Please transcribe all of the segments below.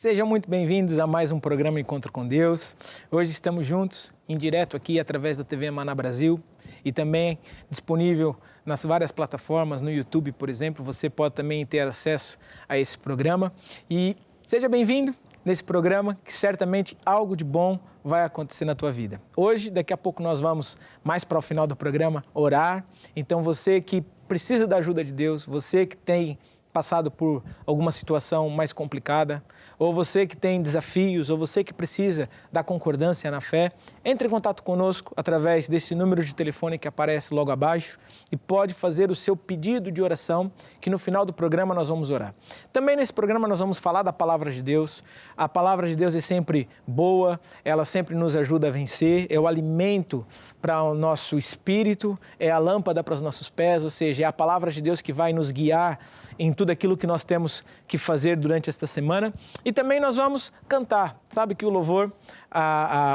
Sejam muito bem-vindos a mais um programa Encontro com Deus. Hoje estamos juntos, em direto aqui através da TV Maná Brasil e também disponível nas várias plataformas, no YouTube, por exemplo. Você pode também ter acesso a esse programa. E seja bem-vindo nesse programa, que certamente algo de bom vai acontecer na tua vida. Hoje, daqui a pouco, nós vamos, mais para o final do programa, orar. Então, você que precisa da ajuda de Deus, você que tem passado por alguma situação mais complicada, ou você que tem desafios, ou você que precisa da concordância na fé, entre em contato conosco através desse número de telefone que aparece logo abaixo e pode fazer o seu pedido de oração, que no final do programa nós vamos orar. Também nesse programa nós vamos falar da Palavra de Deus. A Palavra de Deus é sempre boa, ela sempre nos ajuda a vencer, é o alimento para o nosso espírito, é a lâmpada para os nossos pés, ou seja, é a Palavra de Deus que vai nos guiar em tudo aquilo que nós temos que fazer durante esta semana. E também nós vamos cantar. Sabe que o louvor,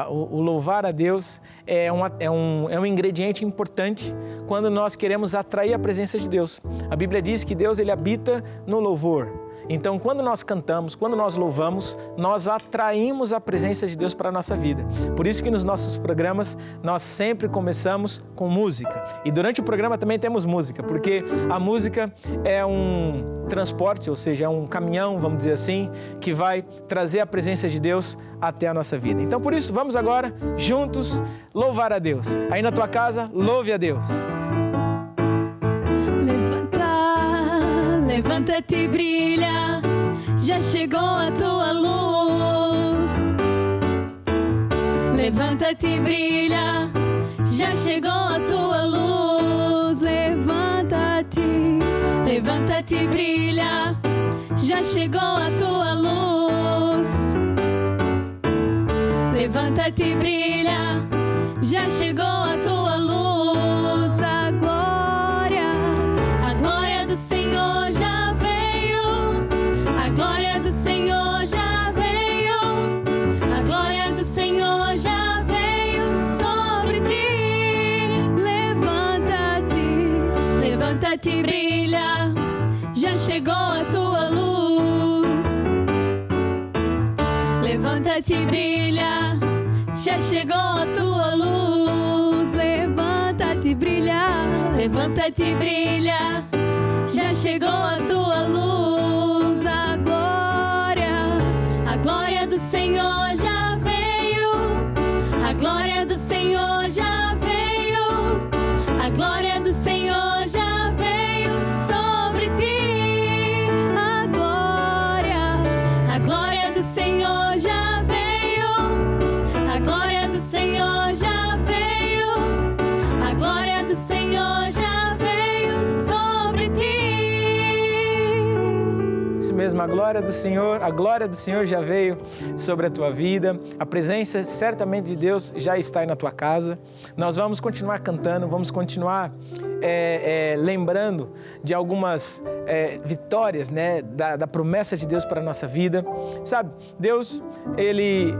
o louvar a Deus é um ingrediente importante quando nós queremos atrair a presença de Deus. A Bíblia diz que Deus ele habita no louvor. Então, quando nós cantamos, quando nós louvamos, nós atraímos a presença de Deus para a nossa vida. Por isso que nos nossos programas, nós sempre começamos com música. E durante o programa também temos música, porque a música é um transporte, ou seja, é um caminhão, vamos dizer assim, que vai trazer a presença de Deus até a nossa vida. Então, por isso, vamos agora, juntos, louvar a Deus. Aí na tua casa, louve a Deus. Levanta-te e brilha, já chegou a tua luz. Levanta-te e brilha, já chegou a tua luz. Levanta-te, levanta-te e brilha, já chegou a tua luz. Levanta-te e brilha, já chegou a tua luz. A glória do Senhor já veio, a glória do Senhor já veio, a glória do Senhor já veio sobre ti. Levanta-te, levanta-te e brilha, já chegou a tua luz. Levanta-te e brilha, já chegou a tua luz. Levanta-te e brilha, levanta-te e brilha, já chegou a tua luz. A glória do Senhor já veio, a glória do Senhor já veio, a glória do Senhor já veio sobre ti. A glória do Senhor já veio, a glória do Senhor já veio, a glória do Senhor já veio sobre ti. Isso mesmo, a glória do Senhor já veio sobre a tua vida. A presença certamente de Deus já está aí na tua casa. Nós vamos continuar cantando, vamos continuar lembrando de algumas vitórias, né, da promessa de Deus para a nossa vida. Sabe, Deus, Ele...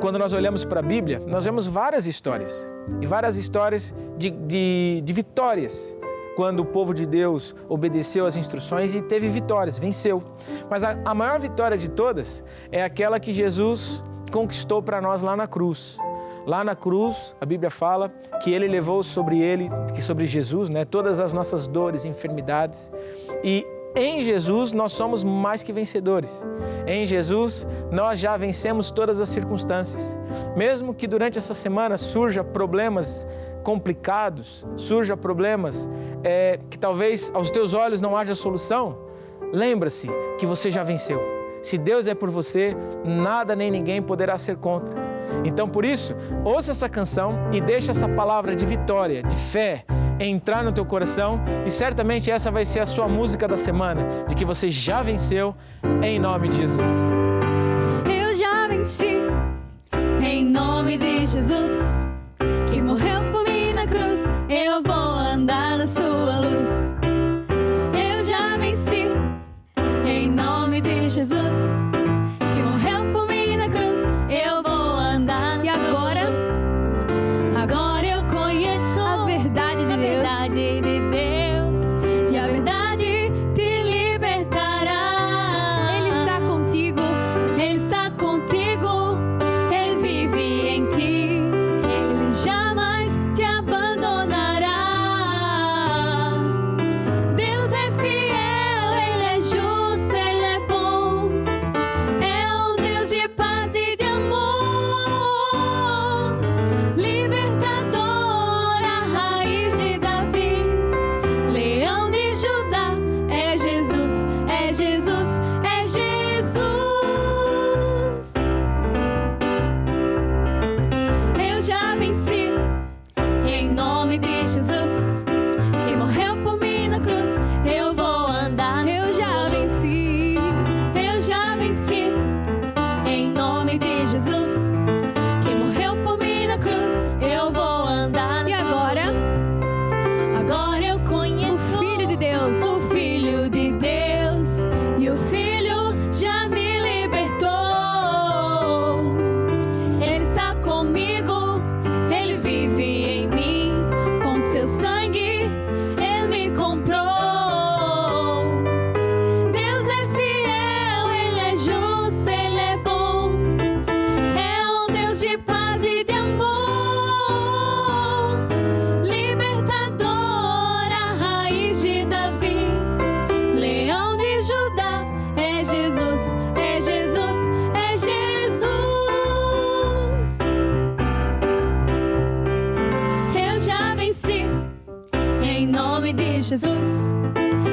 quando nós olhamos para a Bíblia, nós vemos várias histórias. E várias histórias de vitórias. Quando o povo de Deus obedeceu às instruções e teve vitórias, venceu. Mas a maior vitória de todas é aquela que Jesus conquistou para nós lá na cruz. Lá na cruz, a Bíblia fala que Ele levou sobre Jesus, né, todas as nossas dores e enfermidades. E em Jesus nós somos mais que vencedores. Em Jesus nós já vencemos todas as circunstâncias. Mesmo que durante essa semana surja problemas complicados, surja problemas que talvez aos teus olhos não haja solução, lembra-se que você já venceu. Se Deus é por você, nada nem ninguém poderá ser contra. Então, por isso, ouça essa canção e deixa essa palavra de vitória, de fé, entrar no teu coração, e certamente essa vai ser a sua música da semana, de que você já venceu, em nome de Jesus. Eu já venci, em nome de Jesus, que morreu por mim na cruz. Eu vou andar na sua luz. Eu já venci, em nome de Jesus, que morreu por mim na cruz. Eu vou andar na sua luz. Agora eu conheço a verdade de Deus, e a verdade te libertará. Ele está contigo. de Deus, o Filho de Deus, e o Filho já me libertou. Ele está comigo, Ele vive em mim, com seu sangue Ele me comprou. Deus é fiel, Ele é justo, Ele é bom, é um Deus de paz e de amor, libertador, a raiz de Davi, leão de Judá. É Jesus, é Jesus, é Jesus. Eu já venci, em nome de Jesus,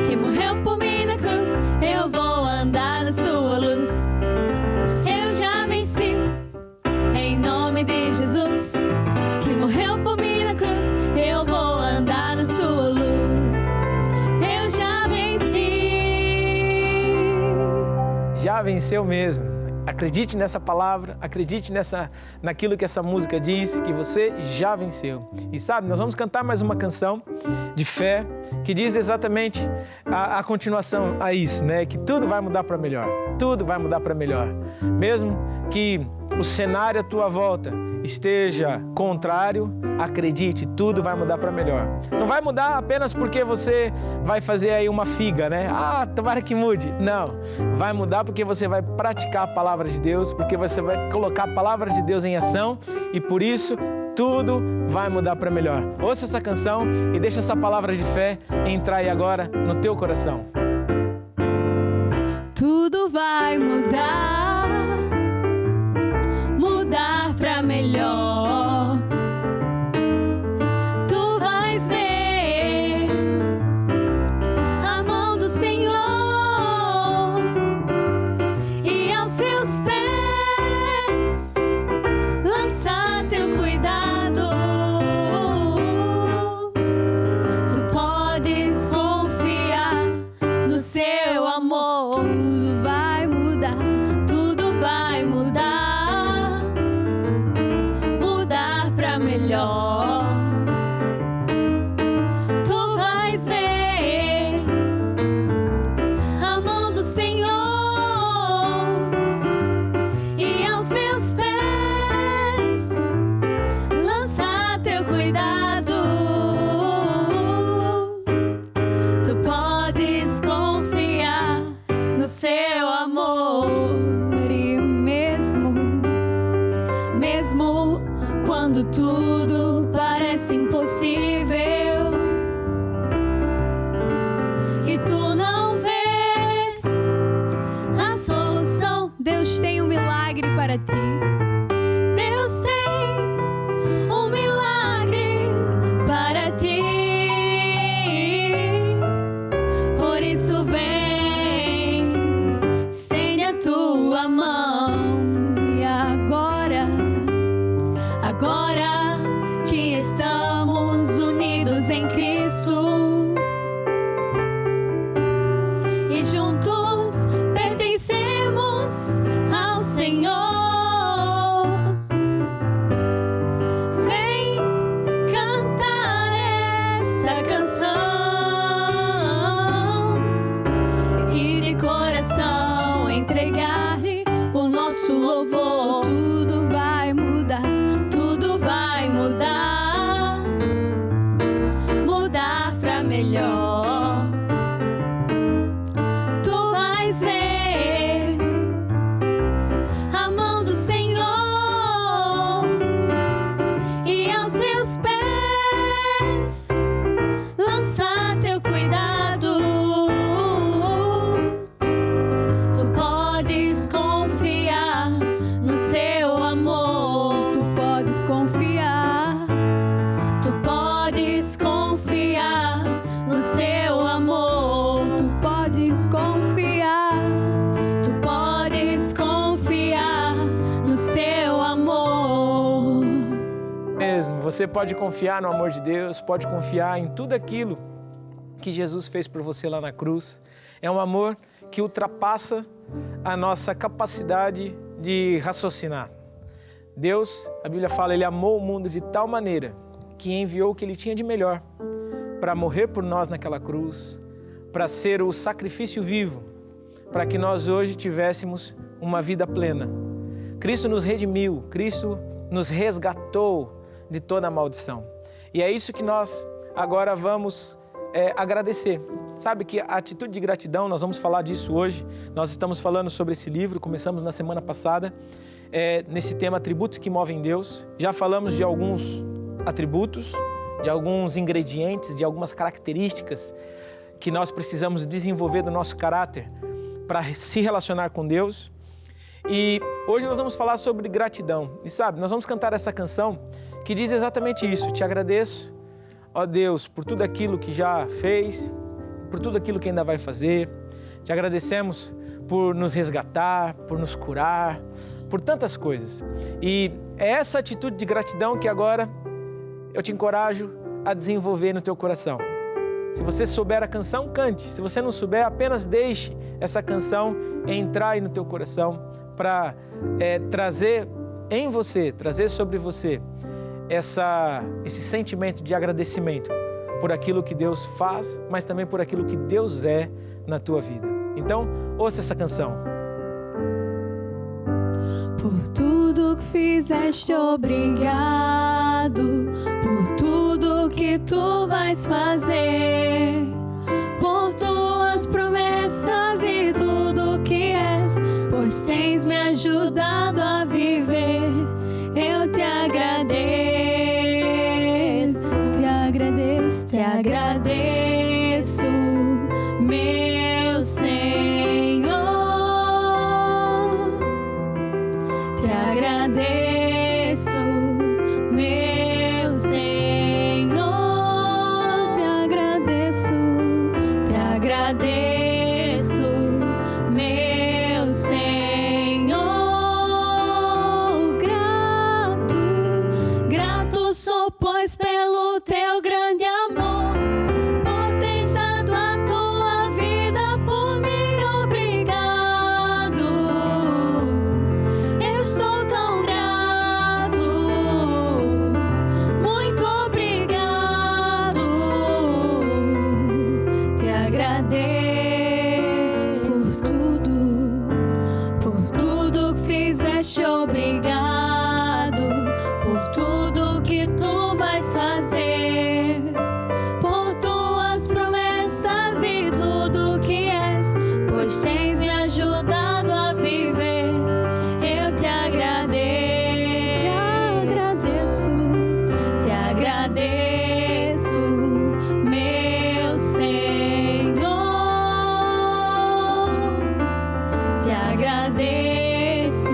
que morreu por mim na cruz. Eu vou andar na sua luz. Eu já venci, em nome de Jesus, que morreu por mim na cruz. Eu vou andar na sua luz. Eu já venci. Já venceu mesmo. Acredite nessa palavra, acredite naquilo que essa música diz, que você já venceu. E sabe, nós vamos cantar mais uma canção de fé que diz exatamente a continuação a isso, né? Que tudo vai mudar para melhor, tudo vai mudar para melhor. Mesmo que o cenário à tua volta esteja contrário, acredite, tudo vai mudar para melhor. Não vai mudar apenas porque você vai fazer aí uma figa, né? Ah, tomara que mude. Não, vai mudar porque você vai praticar a palavra de Deus, porque você vai colocar a palavra de Deus em ação e por isso tudo vai mudar para melhor. Ouça essa canção e deixa essa palavra de fé entrar aí agora no teu coração. Tudo vai mudar, mudar pra melhor. Tu vais ver a mão do Senhor e aos seus pés lançar teu cuidado. Tu podes confiar no seu amor. Tudo vai mudar, tudo vai mudar, mudar pra melhor. Tu vais ver a mão do Senhor e aos seus pés lançar teu cuidado. Tu podes confiar no seu amor. E mesmo quando tudo parece impossível e tu não vês a solução, Deus tem um milagre para ti. Deus tem um milagre para ti. Por isso vem, estende a tua mão. E agora que estamos unidos em Cristo e juntos pertencemos ao Senhor, vem cantar esta canção e de coração entregar-lhe o nosso louvor. Tudo vai mudar, tudo vai mudar, mudar pra melhor. Tu vais ver a mão do Senhor e aos seus pés lançar teu cuidado. Tu podes confiar no seu amor. Tu podes confiar. Tu podes confiar no seu amor. Tu podes confiar. Tu podes confiar no seu amor. Mesmo, você pode confiar no amor de Deus, pode confiar em tudo aquilo que Jesus fez por você lá na cruz. É um amor que ultrapassa a nossa capacidade de raciocinar. Deus, a Bíblia fala, Ele amou o mundo de tal maneira que enviou o que Ele tinha de melhor para morrer por nós naquela cruz, para ser o sacrifício vivo, para que nós hoje tivéssemos uma vida plena. Cristo nos redimiu, Cristo nos resgatou de toda a maldição. E é isso que nós agora vamos agradecer. Sabe que a atitude de gratidão, nós vamos falar disso hoje. Nós estamos falando sobre esse livro, começamos na semana passada, nesse tema Atributos que Movem Deus. Já falamos de alguns atributos, de alguns ingredientes, de algumas características que nós precisamos desenvolver do nosso caráter para se relacionar com Deus. E hoje nós vamos falar sobre gratidão. E sabe, nós vamos cantar essa canção que diz exatamente isso. Te agradeço, ó Deus, por tudo aquilo que já fez, por tudo aquilo que ainda vai fazer. Te agradecemos por nos resgatar, por nos curar, por tantas coisas. E é essa atitude de gratidão que agora eu te encorajo a desenvolver no teu coração. Se você souber a canção, cante. Se você não souber, apenas deixe essa canção entrar aí no teu coração para trazer em você, trazer sobre você esse sentimento de agradecimento por aquilo que Deus faz, mas também por aquilo que Deus é na tua vida. Então, ouça essa canção. Por tudo que fizeste, obrigado. Por tudo que tu vais fazer. Por tuas promessas e tudo que és, pois tens me ajudado a viver. Eu te agradeço, te agradeço, te agradeço, meu Senhor. Te agradeço, meu Senhor. Te agradeço, te agradeço, meu Senhor. Grato sou, pois pelo teu grande amor, por teres dado a tua vida por mim, obrigado. Eu sou tão grato, muito obrigado. Te agradeço por tudo que fizeste, obrigado. Por tudo que tu vais fazer, por tuas promessas e tudo que és, pois tens me ajudado a viver. Eu te agradeço, te agradeço, meu Senhor. Te agradeço,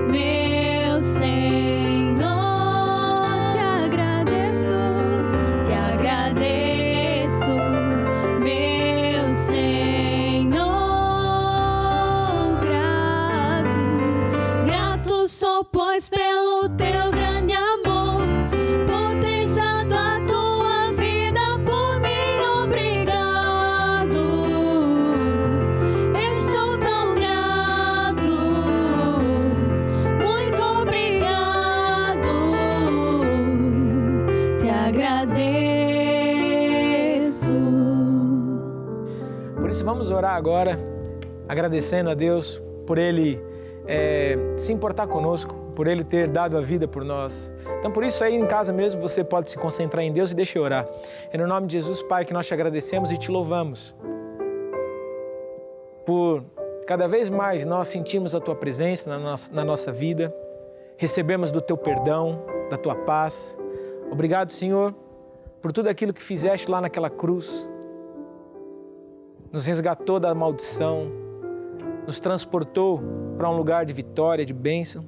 meu Senhor. Te agradeço, meu Senhor. Grato sou, pois pelo teu grande amor, por teres dado a tua vida por mim, obrigado. Eu estou tão grato, muito obrigado. Te agradeço. Por isso vamos orar agora, agradecendo a Deus por Ele se importar conosco, por Ele ter dado a vida por nós. Então por isso aí em casa mesmo você pode se concentrar em Deus e deixa eu orar. É no nome de Jesus, Pai, que nós te agradecemos e te louvamos. Por cada vez mais nós sentimos a Tua presença na nossa vida, recebemos do Teu perdão, da Tua paz. Obrigado, Senhor, por tudo aquilo que fizeste lá naquela cruz. Nos resgatou da maldição, nos transportou para um lugar de vitória, de bênção.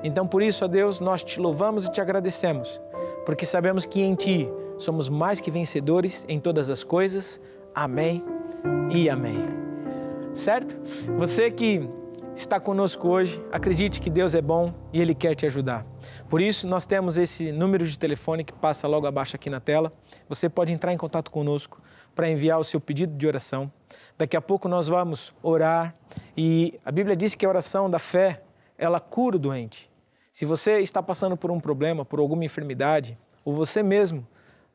Então, por isso, ó Deus, nós te louvamos e te agradecemos, porque sabemos que em Ti somos mais que vencedores em todas as coisas. Amém e amém. Certo? Você que está conosco hoje, acredite que Deus é bom e Ele quer te ajudar. Por isso, nós temos esse número de telefone que passa logo abaixo aqui na tela. Você pode entrar em contato conosco para enviar o seu pedido de oração. Daqui a pouco nós vamos orar e a Bíblia diz que a oração da fé, ela cura o doente. Se você está passando por um problema, por alguma enfermidade, ou você mesmo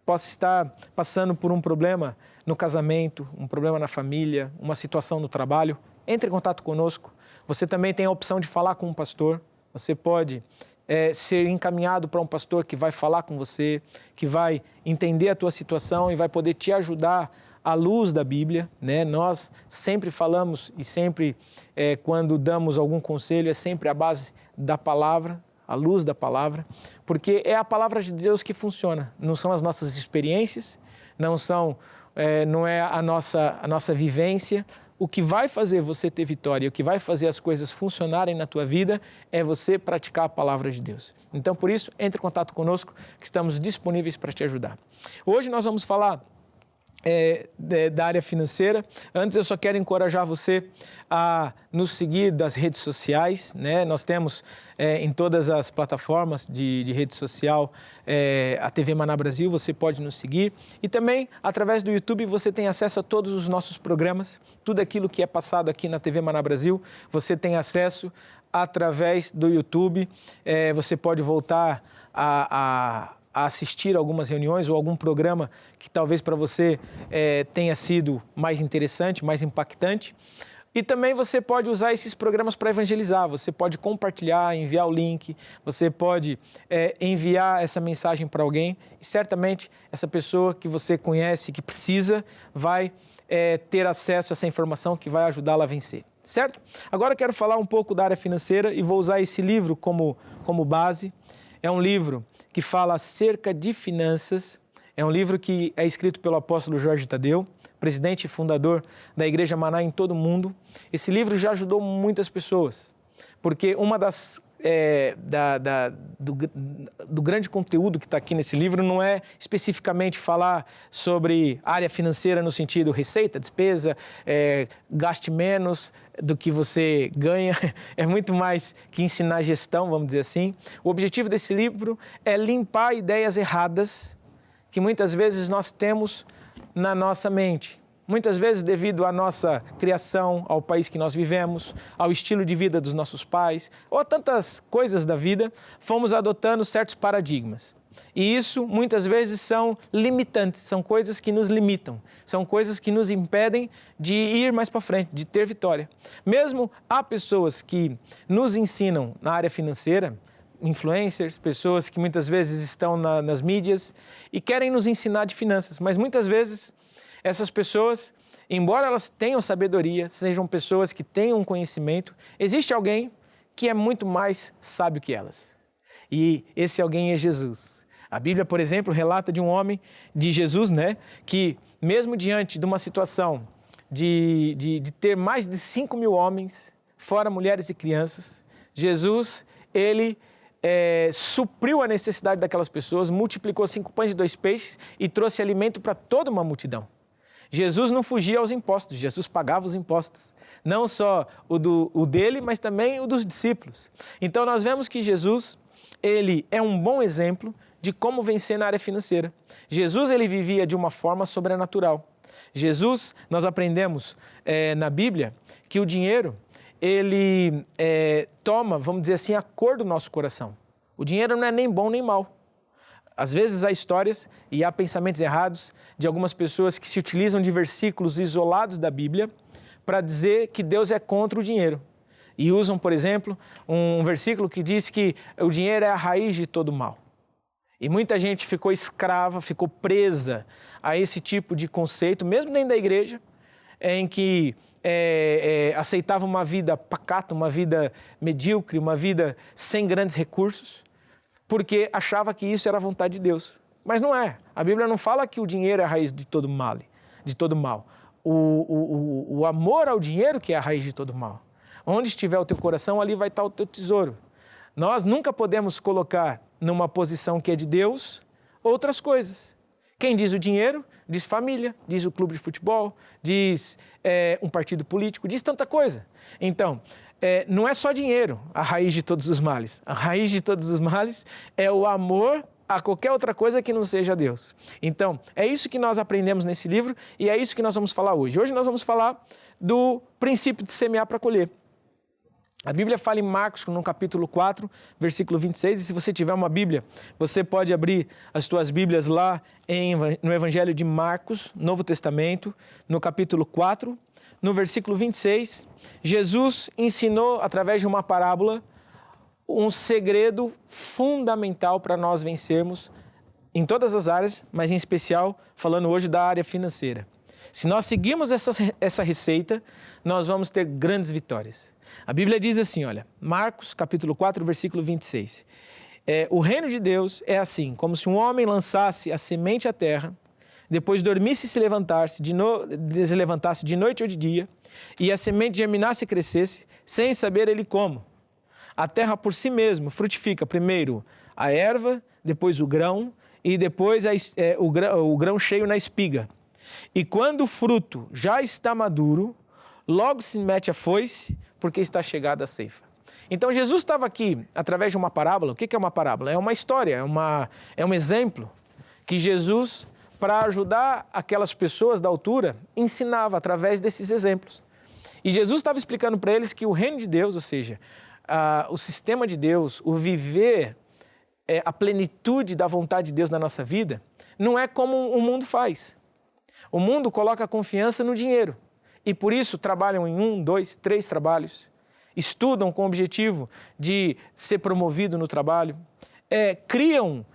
possa estar passando por um problema no casamento, um problema na família, uma situação no trabalho, entre em contato conosco. Você também tem a opção de falar com um pastor. Você pode ser encaminhado para um pastor que vai falar com você, que vai entender a tua situação e vai poder te ajudar à luz da Bíblia, né? Nós sempre falamos e sempre, quando damos algum conselho, é sempre a base da palavra, a luz da palavra, porque é a palavra de Deus que funciona, não são as nossas experiências, não é a nossa vivência. O que vai fazer você ter vitória, o que vai fazer as coisas funcionarem na tua vida é você praticar a palavra de Deus. Então, por isso, entre em contato conosco, que estamos disponíveis para te ajudar. Hoje nós vamos falar da área financeira. Antes, eu só quero encorajar você a nos seguir das redes sociais, né? Nós temos em todas as plataformas de rede social a TV Maná Brasil, você pode nos seguir. E também, através do YouTube, você tem acesso a todos os nossos programas, tudo aquilo que é passado aqui na TV Maná Brasil, você tem acesso através do YouTube. Você pode voltar a assistir algumas reuniões ou algum programa que talvez para você tenha sido mais interessante, mais impactante. E também você pode usar esses programas para evangelizar, você pode compartilhar, enviar o link, você pode enviar essa mensagem para alguém e certamente essa pessoa que você conhece, que precisa, vai ter acesso a essa informação que vai ajudá-la a vencer. Certo? Agora eu quero falar um pouco da área financeira e vou usar esse livro como base. É um livro que fala acerca de finanças. É um livro que é escrito pelo apóstolo Jorge Tadeu, presidente e fundador da Igreja Maná em todo o mundo. Esse livro já ajudou muitas pessoas, porque uma do grande conteúdo que está aqui nesse livro não é especificamente falar sobre área financeira no sentido receita, despesa, gaste menos do que você ganha, é muito mais que ensinar gestão, vamos dizer assim. O objetivo desse livro é limpar ideias erradas que muitas vezes nós temos na nossa mente. Muitas vezes devido à nossa criação, ao país que nós vivemos, ao estilo de vida dos nossos pais, ou a tantas coisas da vida, fomos adotando certos paradigmas. E isso muitas vezes são limitantes, são coisas que nos limitam, são coisas que nos impedem de ir mais para frente, de ter vitória. Mesmo há pessoas que nos ensinam na área financeira, influencers, pessoas que muitas vezes estão nas mídias e querem nos ensinar de finanças, mas muitas vezes essas pessoas, embora elas tenham sabedoria, sejam pessoas que tenham conhecimento, existe alguém que é muito mais sábio que elas. E esse alguém é Jesus. A Bíblia, por exemplo, relata de um homem, de Jesus, né, que mesmo diante de uma situação de ter mais de 5.000 homens, fora mulheres e crianças, Jesus, ele supriu a necessidade daquelas pessoas, multiplicou 5 pães e 2 peixes e trouxe alimento para toda uma multidão. Jesus não fugia aos impostos, Jesus pagava os impostos. Não só o dele, mas também o dos discípulos. Então nós vemos que Jesus, ele é um bom exemplo de como vencer na área financeira. Jesus, ele vivia de uma forma sobrenatural. Jesus, nós aprendemos na Bíblia que o dinheiro, ele toma, vamos dizer assim, a cor do nosso coração. O dinheiro não é nem bom nem mal. Às vezes há histórias e há pensamentos errados de algumas pessoas que se utilizam de versículos isolados da Bíblia para dizer que Deus é contra o dinheiro. E usam, por exemplo, um versículo que diz que o dinheiro é a raiz de todo mal. E muita gente ficou escrava, ficou presa a esse tipo de conceito, mesmo dentro da igreja, em que aceitava uma vida pacata, uma vida medíocre, uma vida sem grandes recursos, porque achava que isso era a vontade de Deus. Mas não é. A Bíblia não fala que o dinheiro é a raiz de todo mal. O amor ao dinheiro que é a raiz de todo mal. Onde estiver o teu coração, ali vai estar o teu tesouro. Nós nunca podemos colocar numa posição que é de Deus outras coisas. Quem diz o dinheiro, diz família, diz o clube de futebol, diz um partido político, diz tanta coisa. Então, não é só dinheiro a raiz de todos os males. A raiz de todos os males é o amor a qualquer outra coisa que não seja Deus. Então, é isso que nós aprendemos nesse livro e é isso que nós vamos falar hoje. Hoje nós vamos falar do princípio de semear para colher. A Bíblia fala em Marcos, no capítulo 4, versículo 26, e se você tiver uma Bíblia, você pode abrir as tuas Bíblias lá no Evangelho de Marcos, Novo Testamento, no capítulo 4, no versículo 26, Jesus ensinou, através de uma parábola, um segredo fundamental para nós vencermos em todas as áreas, mas em especial falando hoje da área financeira. Se nós seguirmos essa receita, nós vamos ter grandes vitórias. A Bíblia diz assim, olha, Marcos capítulo 4, versículo 26. O reino de Deus é assim, como se um homem lançasse a semente à terra, depois dormisse e se levantasse de noite ou de dia, e a semente germinasse e crescesse, sem saber ele como. A terra por si mesma frutifica primeiro a erva, depois o grão, e depois o grão cheio na espiga. E quando o fruto já está maduro, logo se mete a foice, porque está chegada a ceifa. Então Jesus estava aqui, através de uma parábola. O que é uma parábola? É uma história, é um exemplo que Jesus, para ajudar aquelas pessoas da altura, ensinava através desses exemplos. E Jesus estava explicando para eles que o reino de Deus, ou seja, o sistema de Deus, o viver a plenitude da vontade de Deus na nossa vida, não é como o mundo faz. O mundo coloca a confiança no dinheiro e por isso trabalham em 1, 2, 3 trabalhos, estudam com o objetivo de ser promovido no trabalho, criam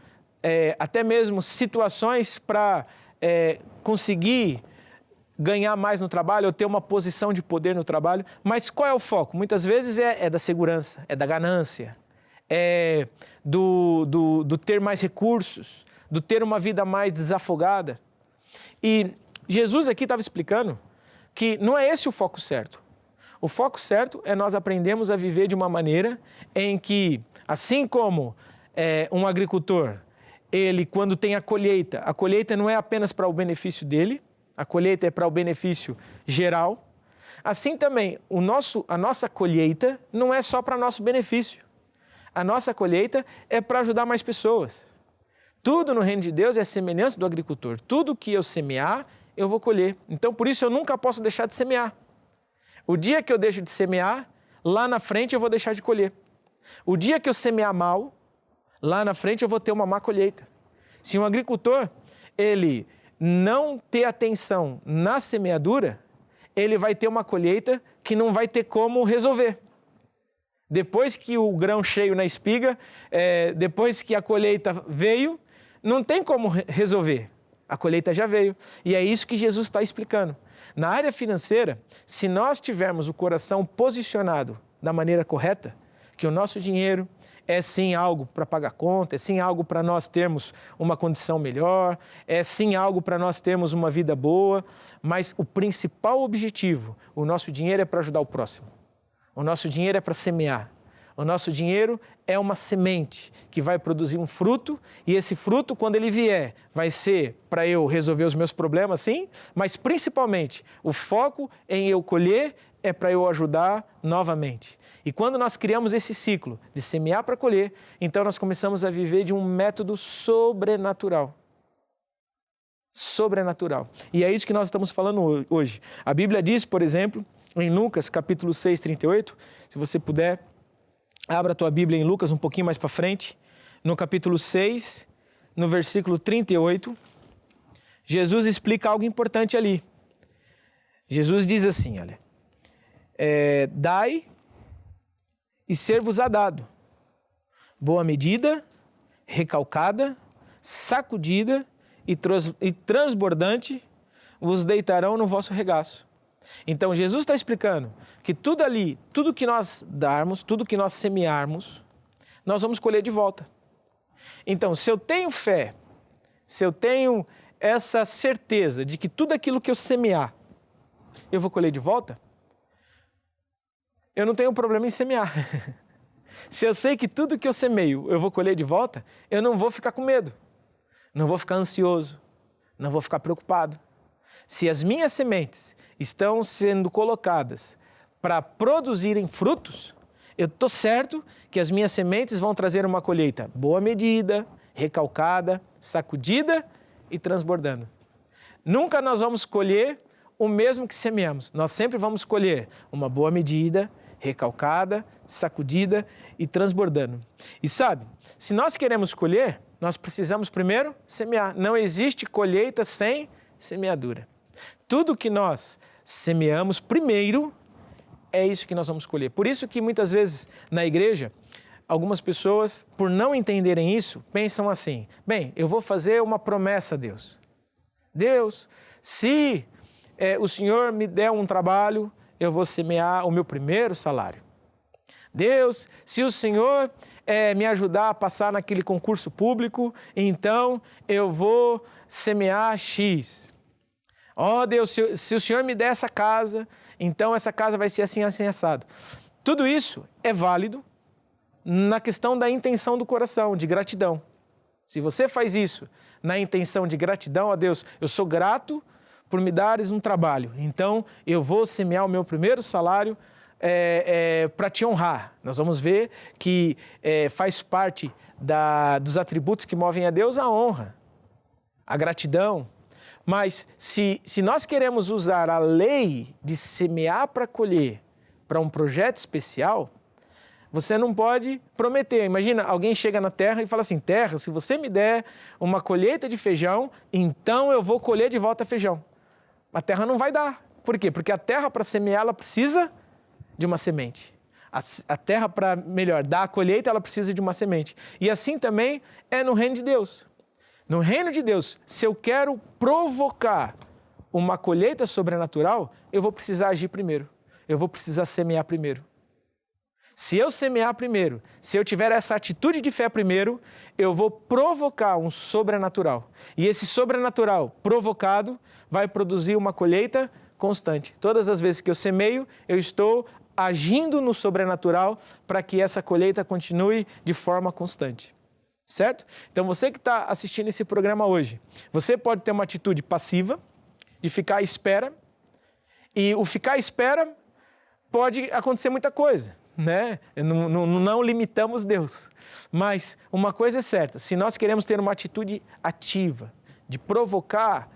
até mesmo situações para conseguir ganhar mais no trabalho ou ter uma posição de poder no trabalho. Mas qual é o foco? Muitas vezes é da segurança, é da ganância, é do ter mais recursos, do ter uma vida mais desafogada. E Jesus aqui estava explicando que não é esse o foco certo. O foco certo é nós aprendermos a viver de uma maneira em que, assim como um agricultor, ele quando tem a colheita não é apenas para o benefício dele, a colheita é para o benefício geral. Assim também, a nossa colheita não é só para nosso benefício. A nossa colheita é para ajudar mais pessoas. Tudo no reino de Deus é semelhança do agricultor. Tudo que eu semear, eu vou colher. Então, por isso, eu nunca posso deixar de semear. O dia que eu deixo de semear, lá na frente eu vou deixar de colher. O dia que eu semear mal, lá na frente eu vou ter uma má colheita. Se um agricultor, ele não ter atenção na semeadura, ele vai ter uma colheita que não vai ter como resolver. Depois que o grão cheio na espiga, depois que a colheita veio, não tem como resolver. A colheita já veio. E é isso que Jesus está explicando. Na área financeira, se nós tivermos o coração posicionado da maneira correta, que o nosso dinheiro é sim algo para pagar conta, é sim algo para nós termos uma condição melhor, é sim algo para nós termos uma vida boa, mas o principal objetivo, o nosso dinheiro é para ajudar o próximo. O nosso dinheiro é para semear. O nosso dinheiro é uma semente que vai produzir um fruto e esse fruto, quando ele vier, vai ser para eu resolver os meus problemas, sim, mas principalmente o foco em eu colher é para eu ajudar novamente. E quando nós criamos esse ciclo de semear para colher, então nós começamos a viver de um método sobrenatural. Sobrenatural. E é isso que nós estamos falando hoje. A Bíblia diz, por exemplo, em Lucas capítulo 6, 38, se você puder, abra a tua Bíblia em Lucas um pouquinho mais para frente, no capítulo 6, no versículo 38, Jesus explica algo importante ali. Jesus diz assim, olha, dai e ser-vos-á dado, boa medida, recalcada, sacudida e transbordante, vos deitarão no vosso regaço. Então Jesus está explicando que tudo ali, tudo que nós darmos, tudo que nós semearmos, nós vamos colher de volta. Então, se eu tenho fé, se eu tenho essa certeza de que tudo aquilo que eu semear, eu vou colher de volta, eu não tenho problema em semear. Se eu sei que tudo que eu semeio eu vou colher de volta, eu não vou ficar com medo, não vou ficar ansioso, não vou ficar preocupado. Se as minhas sementes estão sendo colocadas para produzirem frutos, eu estou certo que as minhas sementes vão trazer uma colheita boa medida, recalcada, sacudida e transbordando. Nunca nós vamos colher o mesmo que semeamos. Nós sempre vamos colher uma boa medida, recalcada, sacudida e transbordando. E sabe, se nós queremos colher, nós precisamos primeiro semear. Não existe colheita sem semeadura. Tudo que nós semeamos primeiro, é isso que nós vamos colher. Por isso que muitas vezes na igreja, algumas pessoas, por não entenderem isso, pensam assim: bem, eu vou fazer uma promessa a Deus. Deus, se o Senhor me der um trabalho, eu vou semear o meu primeiro salário. Deus, se o Senhor me ajudar a passar naquele concurso público, então eu vou semear X. Ó Deus, se o Senhor me der essa casa, então essa casa vai ser assim, assim, assado. Tudo isso é válido na questão da intenção do coração, de gratidão. Se você faz isso na intenção de gratidão a Deus, eu sou grato por me dares um trabalho, então eu vou semear o meu primeiro salário para te honrar. Nós vamos ver que faz parte dos atributos que movem a Deus a honra, a gratidão. Mas se nós queremos usar a lei de semear para colher para um projeto especial, você não pode prometer. Imagina, alguém chega na terra e fala assim: terra, se você me der uma colheita de feijão, então eu vou colher de volta feijão. A terra não vai dar. Por quê? Porque a terra, para semear, ela precisa de uma semente. A terra, para dar a colheita, ela precisa de uma semente. E assim também é no reino de Deus. No reino de Deus, se eu quero provocar uma colheita sobrenatural, eu vou precisar agir primeiro. Eu vou precisar semear primeiro. Se eu semear primeiro, se eu tiver essa atitude de fé primeiro, eu vou provocar um sobrenatural. E esse sobrenatural provocado vai produzir uma colheita constante. Todas as vezes que eu semeio, eu estou agindo no sobrenatural para que essa colheita continue de forma constante. Certo? Então você que está assistindo esse programa hoje, você pode ter uma atitude passiva, de ficar à espera, e o ficar à espera pode acontecer muita coisa, né? Não limitamos Deus, mas uma coisa é certa: se nós queremos ter uma atitude ativa, de provocar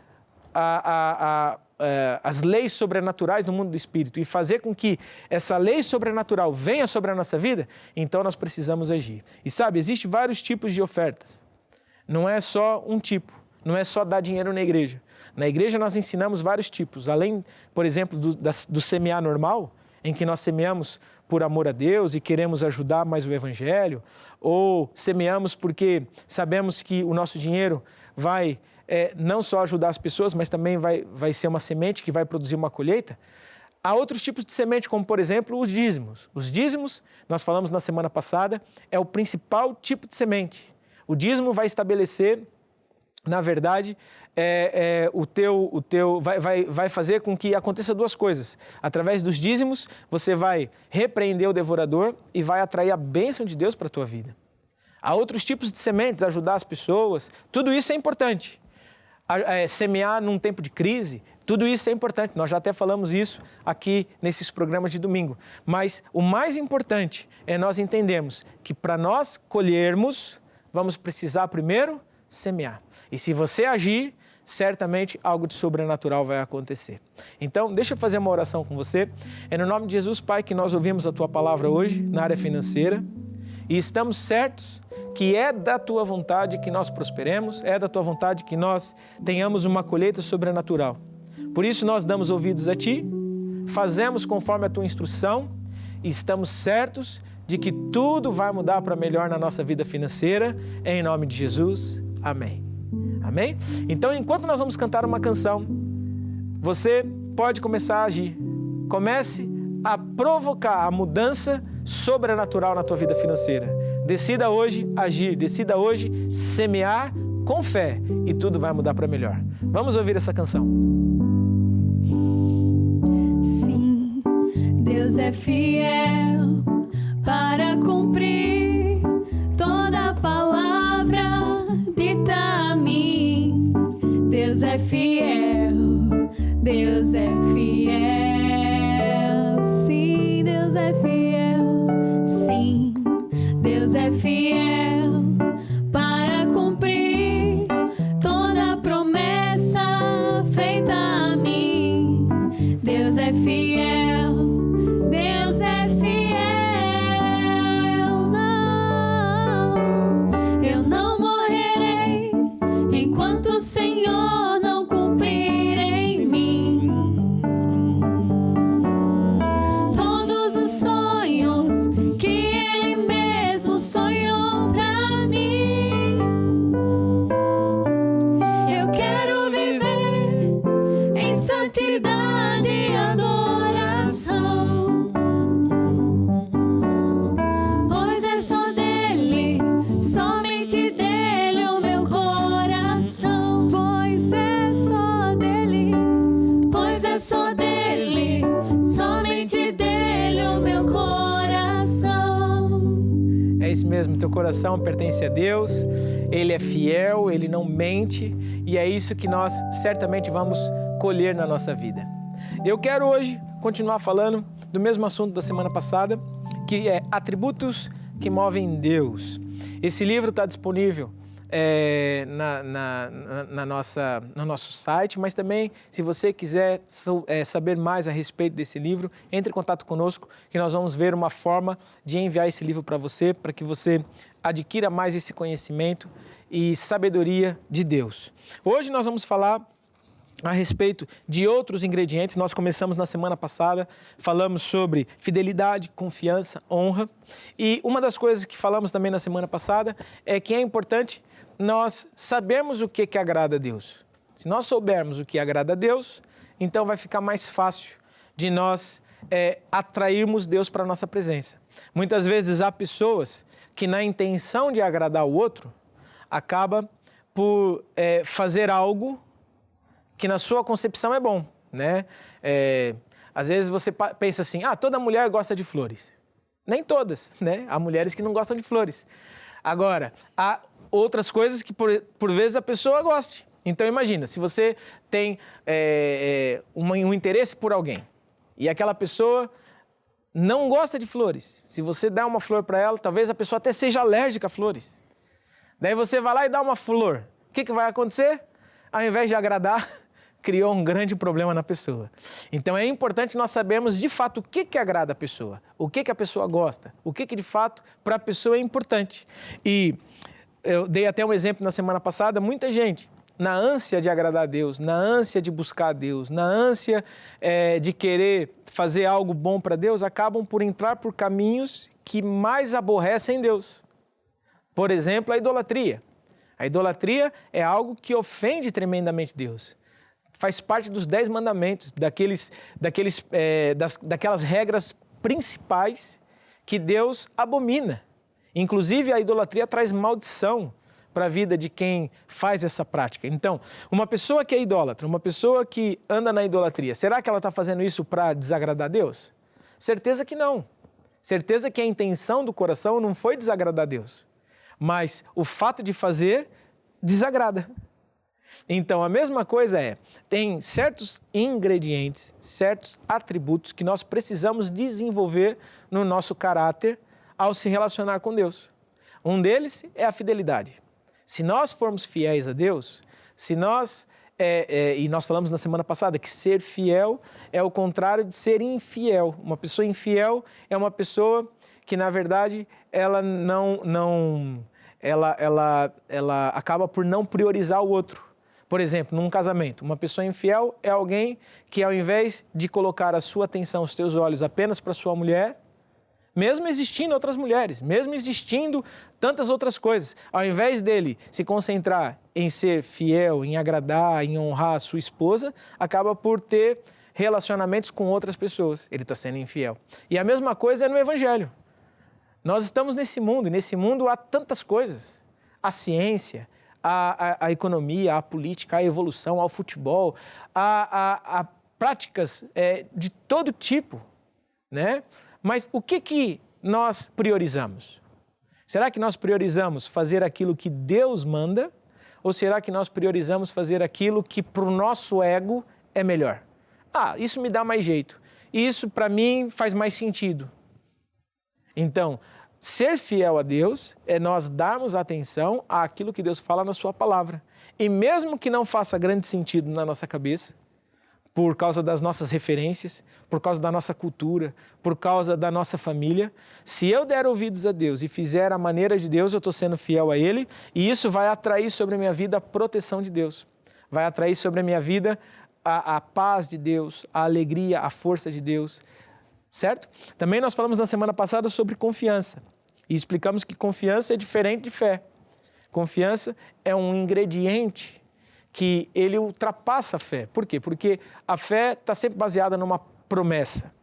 as leis sobrenaturais do mundo do Espírito e fazer com que essa lei sobrenatural venha sobre a nossa vida, então nós precisamos agir. E sabe, existem vários tipos de ofertas. Não é só um tipo, não é só dar dinheiro na igreja. Na igreja nós ensinamos vários tipos, além, por exemplo, do semear normal, em que nós semeamos por amor a Deus e queremos ajudar mais o Evangelho, ou semeamos porque sabemos que o nosso dinheiro vai não só ajudar as pessoas, mas também vai ser uma semente que vai produzir uma colheita. Há outros tipos de semente, como por exemplo os dízimos. Os dízimos, nós falamos na semana passada, é o principal tipo de semente. O dízimo vai estabelecer, na verdade, vai fazer com que aconteça duas coisas. Através dos dízimos, você vai repreender o devorador e vai atrair a bênção de Deus para a tua vida. Há outros tipos de sementes, ajudar as pessoas, tudo isso é importante. Semear num tempo de crise, tudo isso é importante. Nós já até falamos isso aqui nesses programas de domingo. Mas o mais importante é nós entendermos que para nós colhermos, vamos precisar primeiro semear. E se você agir, certamente algo de sobrenatural vai acontecer. Então, deixa eu fazer uma oração com você. É no nome de Jesus, Pai, que nós ouvimos a Tua palavra hoje na área financeira e estamos certos que é da Tua vontade que nós prosperemos, é da Tua vontade que nós tenhamos uma colheita sobrenatural. Por isso nós damos ouvidos a Ti, fazemos conforme a Tua instrução e estamos certos de que tudo vai mudar para melhor na nossa vida financeira, em nome de Jesus. Amém. Amém? Então, enquanto nós vamos cantar uma canção, você pode começar a agir. Comece a provocar a mudança sobrenatural na tua vida financeira. Decida hoje agir, decida hoje semear com fé e tudo vai mudar para melhor. Vamos ouvir essa canção. Sim, Deus é fiel para cumprir toda a palavra dita a mim. Deus é fiel, Deus é fiel. Sim, Deus é fiel. Sim, Deus é fiel para cumprir toda a promessa feita a mim. Deus é fiel, Deus é fiel. mesmo, teu coração pertence a Deus, Ele é fiel, Ele não mente, e é isso que nós certamente vamos colher na nossa vida. Eu quero hoje continuar falando do mesmo assunto da semana passada, que é atributos que movem Deus. Esse livro está disponível no nosso site, mas também, se você quiser saber mais a respeito desse livro, entre em contato conosco, que nós vamos ver uma forma de enviar esse livro para você, para que você adquira mais esse conhecimento e sabedoria de Deus. Hoje nós vamos falar a respeito de outros ingredientes. Nós começamos na semana passada, falamos sobre fidelidade, confiança, honra, e uma das coisas que falamos também na semana passada é que é importante nós sabermos o que agrada a Deus. Se nós soubermos o que agrada a Deus, então vai ficar mais fácil de nós atrairmos Deus para a nossa presença. Muitas vezes há pessoas que na intenção de agradar o outro, acaba por fazer algo que na sua concepção é bom, né? Às vezes você pensa assim, toda mulher gosta de flores. Nem todas, né? Há mulheres que não gostam de flores. Agora, há outras coisas que por vezes a pessoa goste. Então imagina, se você tem um interesse por alguém e aquela pessoa não gosta de flores, se você dá uma flor para ela, talvez a pessoa até seja alérgica a flores. Daí você vai lá e dá uma flor. O que vai acontecer? Ao invés de agradar, criou um grande problema na pessoa. Então é importante nós sabermos de fato o que agrada a pessoa, o que a pessoa gosta, o que de fato para a pessoa é importante. E eu dei até um exemplo na semana passada, muita gente, na ânsia de agradar a Deus, na ânsia de buscar a Deus, na ânsia de querer fazer algo bom para Deus, acabam por entrar por caminhos que mais aborrecem Deus. Por exemplo, a idolatria. A idolatria é algo que ofende tremendamente Deus. Faz parte dos 10 mandamentos, daquelas regras principais que Deus abomina. Inclusive, a idolatria traz maldição para a vida de quem faz essa prática. Então, uma pessoa que é idólatra, uma pessoa que anda na idolatria, será que ela está fazendo isso para desagradar a Deus? Certeza que não. Certeza que a intenção do coração não foi desagradar a Deus. Mas o fato de fazer desagrada. Então, a mesma coisa tem certos ingredientes, certos atributos que nós precisamos desenvolver no nosso caráter ao se relacionar com Deus. Um deles é a fidelidade. Se nós formos fiéis a Deus, se nós, e nós falamos na semana passada que ser fiel é o contrário de ser infiel. Uma pessoa infiel é uma pessoa que, na verdade, ela ela acaba por não priorizar o outro. Por exemplo, num casamento, uma pessoa infiel é alguém que, ao invés de colocar a sua atenção, os teus olhos apenas para sua mulher, mesmo existindo outras mulheres, mesmo existindo tantas outras coisas, ao invés dele se concentrar em ser fiel, em agradar, em honrar a sua esposa, acaba por ter relacionamentos com outras pessoas. Ele está sendo infiel. E a mesma coisa é no Evangelho. Nós estamos nesse mundo, e nesse mundo há tantas coisas. A ciência, a economia, a política, a evolução, ao futebol, a práticas de todo tipo, né? Mas o que nós priorizamos? Será que nós priorizamos fazer aquilo que Deus manda? Ou será que nós priorizamos fazer aquilo que para o nosso ego é melhor? Isso me dá mais jeito. Isso para mim faz mais sentido. Então, ser fiel a Deus é nós darmos atenção àquilo que Deus fala na sua palavra. E mesmo que não faça grande sentido na nossa cabeça, por causa das nossas referências, por causa da nossa cultura, por causa da nossa família, se eu der ouvidos a Deus e fizer a maneira de Deus, eu estou sendo fiel a Ele, e isso vai atrair sobre a minha vida a proteção de Deus. Vai atrair sobre a minha vida a paz de Deus, a alegria, a força de Deus. Certo? Também nós falamos na semana passada sobre confiança e explicamos que confiança é diferente de fé. Confiança é um ingrediente que ele ultrapassa a fé. Por quê? Porque a fé está sempre baseada numa promessa.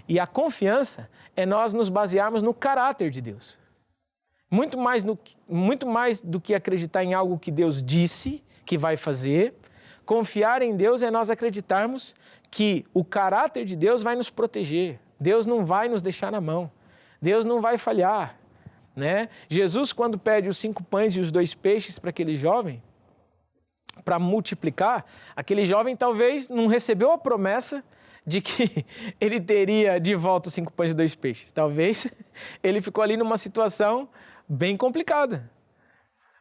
E a confiança é nós nos basearmos no caráter de Deus. Muito mais do que acreditar em algo que Deus disse que vai fazer, confiar em Deus é nós acreditarmos que o caráter de Deus vai nos proteger. Deus não vai nos deixar na mão. Deus não vai falhar. né? Jesus, quando pede os 5 pães e os 2 peixes para aquele jovem, para multiplicar, aquele jovem talvez não recebeu a promessa de que ele teria de volta os 5 pães e 2 peixes. Talvez ele ficou ali numa situação bem complicada.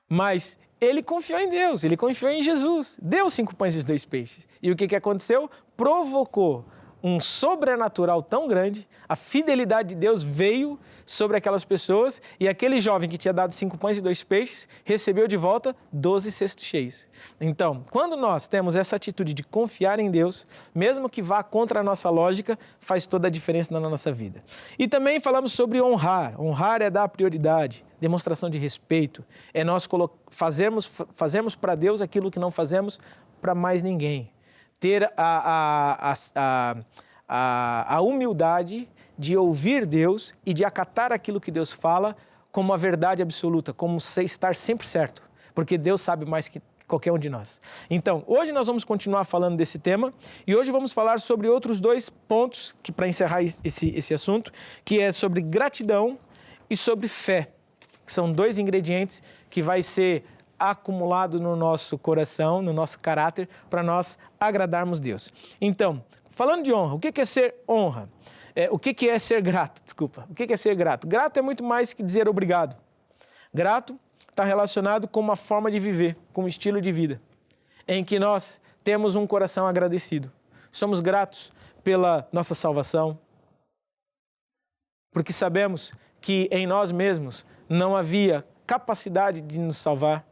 Mas ele confiou em Deus, ele confiou em Jesus, deu 5 pães e os 2 peixes. E o que aconteceu? Provocou um sobrenatural tão grande, a fidelidade de Deus veio sobre aquelas pessoas e aquele jovem que tinha dado 5 pães e 2 peixes recebeu de volta 12 cestos cheios. Então, quando nós temos essa atitude de confiar em Deus, mesmo que vá contra a nossa lógica, faz toda a diferença na nossa vida. E também falamos sobre honrar. Honrar é dar prioridade, demonstração de respeito. É nós fazermos para Deus aquilo que não fazemos para mais ninguém. Ter a humildade de ouvir Deus e de acatar aquilo que Deus fala como a verdade absoluta, como estar sempre certo, porque Deus sabe mais que qualquer um de nós. Então, hoje nós vamos continuar falando desse tema e hoje vamos falar sobre outros 2 pontos, que para encerrar esse assunto, que é sobre gratidão e sobre fé, que são 2 ingredientes que vai ser acumulado no nosso coração, no nosso caráter, para nós agradarmos Deus. Então, falando de honra, o que é ser honra? O que é ser grato? Desculpa. O que é ser grato? Grato é muito mais que dizer obrigado. Grato está relacionado com uma forma de viver, com um estilo de vida, em que nós temos um coração agradecido. Somos gratos pela nossa salvação, porque sabemos que em nós mesmos não havia capacidade de nos salvar.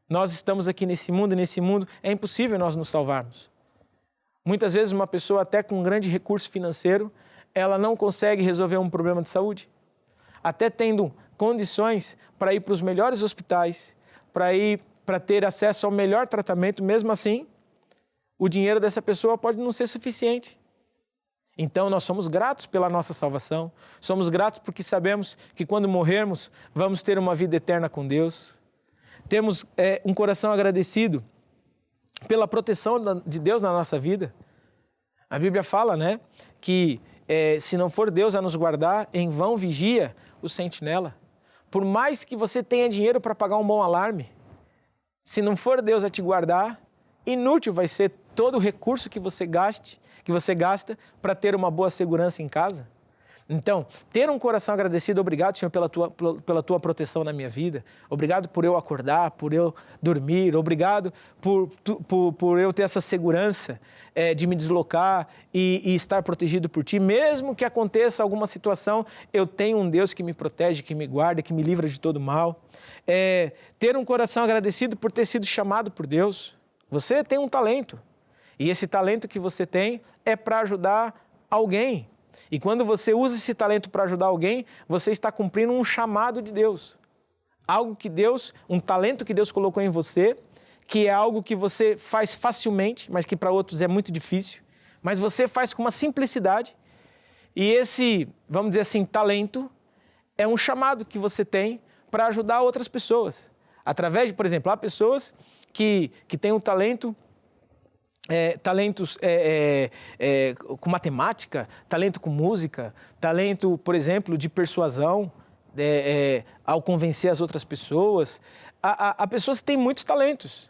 Nós estamos aqui nesse mundo, e nesse mundo é impossível nós nos salvarmos. Muitas vezes uma pessoa até com um grande recurso financeiro, ela não consegue resolver um problema de saúde. Até tendo condições para ir para os melhores hospitais, para ter acesso ao melhor tratamento, mesmo assim, o dinheiro dessa pessoa pode não ser suficiente. Então nós somos gratos pela nossa salvação, somos gratos porque sabemos que quando morrermos, vamos ter uma vida eterna com Deus. Temos um coração agradecido pela proteção de Deus na nossa vida. A Bíblia fala, né, que se não for Deus a nos guardar, em vão vigia o sentinela. Por mais que você tenha dinheiro para pagar um bom alarme, se não for Deus a te guardar, inútil vai ser todo o recurso que você gasta para ter uma boa segurança em casa. Então, ter um coração agradecido, obrigado, Senhor, pela tua proteção na minha vida, obrigado por eu acordar, por eu dormir, obrigado por eu ter essa segurança de me deslocar e estar protegido por Ti. Mesmo que aconteça alguma situação, eu tenho um Deus que me protege, que me guarda, que me livra de todo mal. Ter um coração agradecido por ter sido chamado por Deus. Você tem um talento, e esse talento que você tem é para ajudar alguém. E quando você usa esse talento para ajudar alguém, você está cumprindo um chamado de Deus. Um talento que Deus colocou em você, que é algo que você faz facilmente, mas que para outros é muito difícil. Mas você faz com uma simplicidade. E esse, vamos dizer assim, talento é um chamado que você tem para ajudar outras pessoas. Através de, por exemplo, há pessoas que têm um talento... talentos com matemática, talento com música, talento, por exemplo, de persuasão, ao convencer as outras pessoas. Há pessoas que têm muitos talentos.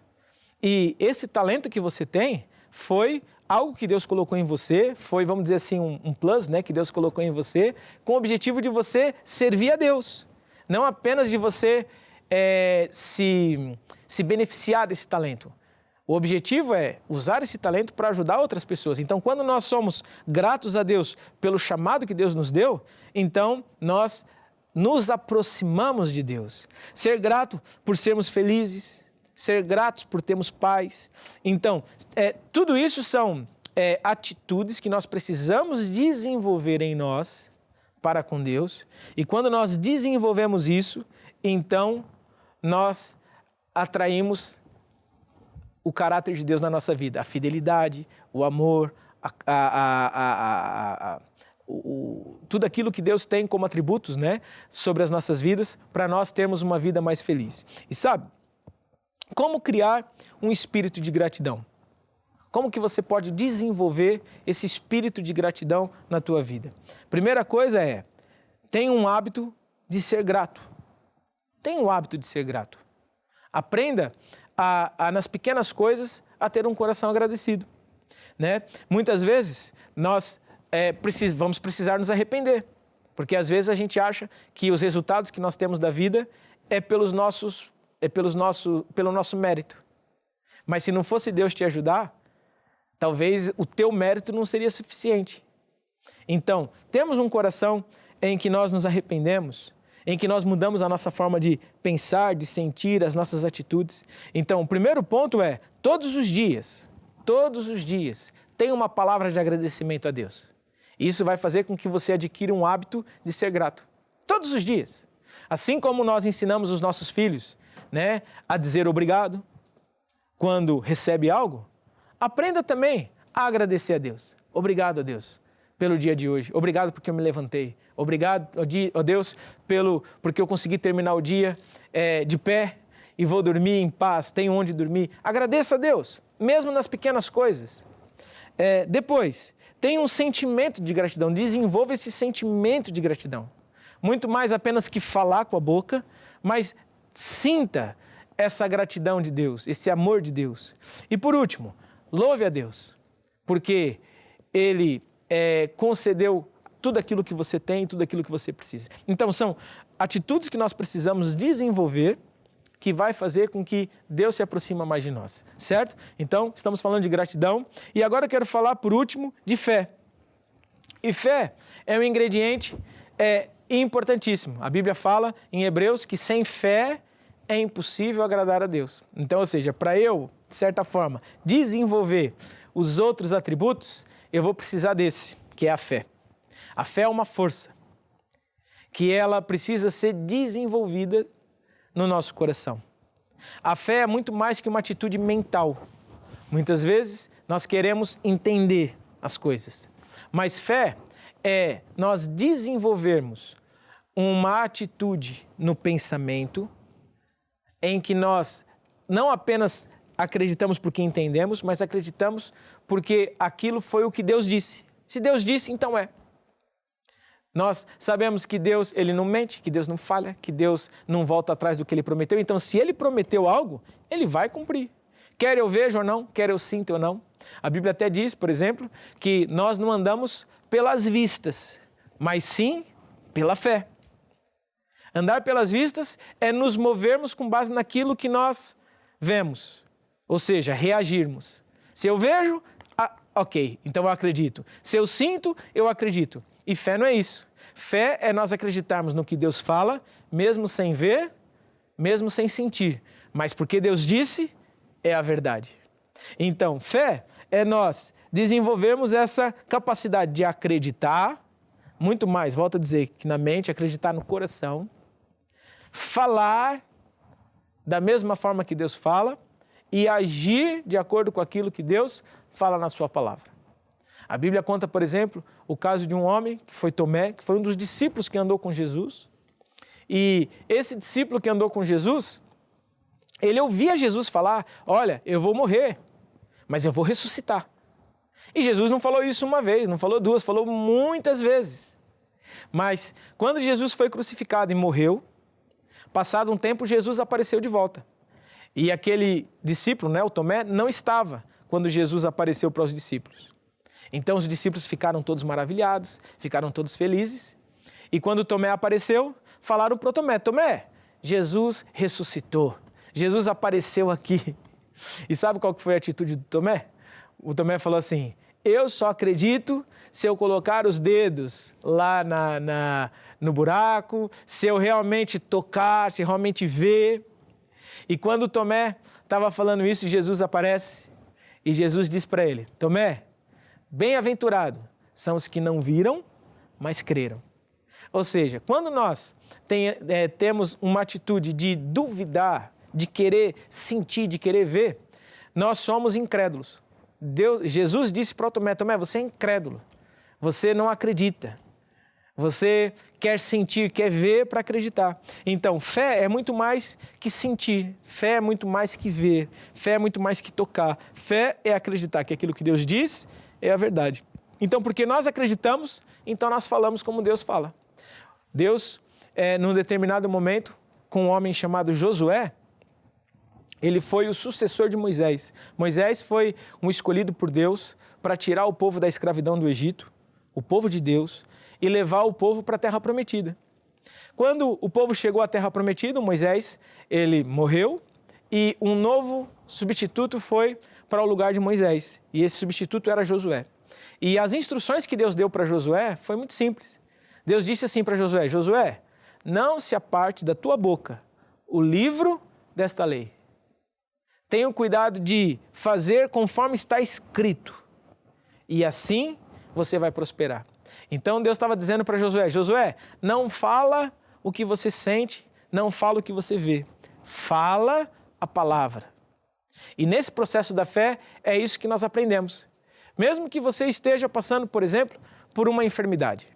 E esse talento que você tem foi algo que Deus colocou em você, foi, vamos dizer assim, um plus, né, que Deus colocou em você, com o objetivo de você servir a Deus. Não apenas de você se beneficiar desse talento. O objetivo é usar esse talento para ajudar outras pessoas. Então, quando nós somos gratos a Deus pelo chamado que Deus nos deu, então nós nos aproximamos de Deus. Ser grato por sermos felizes, ser gratos por termos paz. Então, tudo isso são atitudes que nós precisamos desenvolver em nós para com Deus. E quando nós desenvolvemos isso, então nós atraímos o caráter de Deus na nossa vida, a fidelidade, o amor, tudo aquilo que Deus tem como atributos, né, sobre as nossas vidas, para nós termos uma vida mais feliz. E sabe, como criar um espírito de gratidão? Como que você pode desenvolver esse espírito de gratidão na tua vida? Primeira coisa tenha um hábito de ser grato. Tenha o hábito de ser grato. Aprenda nas pequenas coisas a ter um coração agradecido. Né? Muitas vezes nós vamos precisar nos arrepender, porque às vezes a gente acha que os resultados que nós temos da vida é pelo nosso mérito. Mas se não fosse Deus te ajudar, talvez o teu mérito não seria suficiente. Então, temos um coração em que nós nos arrependemos, em que nós mudamos a nossa forma de pensar, de sentir, as nossas atitudes. Então, o primeiro ponto é, todos os dias, tenha uma palavra de agradecimento a Deus. Isso vai fazer com que você adquira um hábito de ser grato. Todos os dias. Assim como nós ensinamos os nossos filhos, né, a dizer obrigado quando recebe algo, aprenda também a agradecer a Deus. Obrigado a Deus pelo dia de hoje. Obrigado porque eu me levantei. Obrigado, ó Deus, porque eu consegui terminar o dia de pé e vou dormir em paz, tenho onde dormir. Agradeça a Deus, mesmo nas pequenas coisas. Depois, tenha um sentimento de gratidão. Desenvolva esse sentimento de gratidão. Muito mais apenas que falar com a boca, mas sinta essa gratidão de Deus, esse amor de Deus. E por último, louve a Deus, porque Ele concedeu tudo aquilo que você tem, tudo aquilo que você precisa. Então são atitudes que nós precisamos desenvolver que vai fazer com que Deus se aproxime mais de nós, certo? Então estamos falando de gratidão e agora eu quero falar por último de fé. E fé é um ingrediente importantíssimo. A Bíblia fala em Hebreus que sem fé é impossível agradar a Deus. Então, ou seja, para eu, de certa forma, desenvolver os outros atributos, eu vou precisar desse, que é a fé. A fé é uma força que ela precisa ser desenvolvida no nosso coração. A fé é muito mais que uma atitude mental. Muitas vezes nós queremos entender as coisas, mas fé é nós desenvolvermos uma atitude no pensamento em que nós não apenas acreditamos porque entendemos, mas acreditamos porque aquilo foi o que Deus disse. Se Deus disse, então é. Nós sabemos que Deus, Ele não mente, que Deus não falha, que Deus não volta atrás do que Ele prometeu. Então, se Ele prometeu algo, Ele vai cumprir. Quer eu veja ou não, quer eu sinta ou não. A Bíblia até diz, por exemplo, que nós não andamos pelas vistas, mas sim pela fé. Andar pelas vistas é nos movermos com base naquilo que nós vemos, ou seja, reagirmos. Se eu vejo, ok, então eu acredito. Se eu sinto, eu acredito. E fé não é isso. Fé é nós acreditarmos no que Deus fala, mesmo sem ver, mesmo sem sentir. Mas porque Deus disse, é a verdade. Então, fé é nós desenvolvermos essa capacidade de acreditar, muito mais, volto a dizer, que na mente, acreditar no coração, falar da mesma forma que Deus fala e agir de acordo com aquilo que Deus fala na sua palavra. A Bíblia conta, por exemplo, o caso de um homem, que foi Tomé, que foi um dos discípulos que andou com Jesus. E esse discípulo que andou com Jesus, ele ouvia Jesus falar, olha, eu vou morrer, mas eu vou ressuscitar. E Jesus não falou isso uma vez, não falou duas, falou muitas vezes. Mas quando Jesus foi crucificado e morreu, passado um tempo, Jesus apareceu de volta. E aquele discípulo, o Tomé, não estava quando Jesus apareceu para os discípulos. Então os discípulos ficaram todos maravilhados, ficaram todos felizes. E quando Tomé apareceu, falaram para o Tomé, Tomé, Jesus ressuscitou, Jesus apareceu aqui. E sabe qual que foi a atitude do Tomé? O Tomé falou assim, eu só acredito se eu colocar os dedos lá no buraco, se eu realmente tocar, se realmente ver. E quando o Tomé estava falando isso, Jesus aparece e Jesus diz para ele, Tomé, bem-aventurado são os que não viram, mas creram. Ou seja, quando nós temos uma atitude de duvidar, de querer sentir, de querer ver, nós somos incrédulos. Jesus disse para o Tomé, Tomé, você é incrédulo, você não acredita, você quer sentir, quer ver para acreditar. Então, fé é muito mais que sentir, fé é muito mais que ver, fé é muito mais que tocar, fé é acreditar que aquilo que Deus diz é a verdade. Então, porque nós acreditamos, então nós falamos como Deus fala. Deus num determinado momento, com um homem chamado Josué, ele foi o sucessor de Moisés. Moisés foi um escolhido por Deus para tirar o povo da escravidão do Egito, o povo de Deus, e levar o povo para a Terra Prometida. Quando o povo chegou à Terra Prometida, Moisés, ele morreu e um novo substituto foi para o lugar de Moisés. E esse substituto era Josué. E as instruções que Deus deu para Josué foi muito simples. Deus disse assim para Josué: Josué, não se aparte da tua boca o livro desta lei. Tenha cuidado de fazer conforme está escrito. E assim você vai prosperar. Então Deus estava dizendo para Josué: Josué, não fala o que você sente, não fala o que você vê. Fala a palavra. E nesse processo da fé, é isso que nós aprendemos. Mesmo que você esteja passando, por exemplo, por uma enfermidade.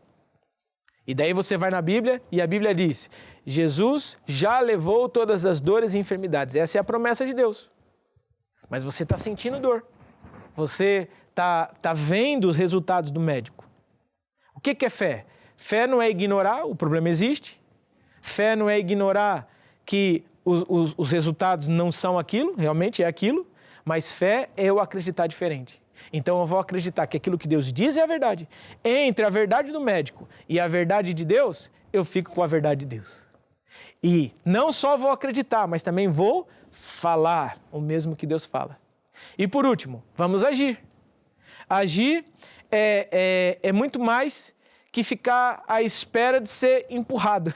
E daí você vai na Bíblia e a Bíblia diz: Jesus já levou todas as dores e enfermidades. Essa é a promessa de Deus. Mas você está sentindo dor. Você está vendo os resultados do médico. O que é fé? Fé não é ignorar, o problema existe. Fé não é ignorar que os resultados não são aquilo, realmente é aquilo. Mas fé é eu acreditar diferente. Então eu vou acreditar que aquilo que Deus diz é a verdade. Entre a verdade do médico e a verdade de Deus, eu fico com a verdade de Deus. E não só vou acreditar, mas também vou falar o mesmo que Deus fala. E por último, vamos agir. Agir é muito mais que ficar à espera de ser empurrado.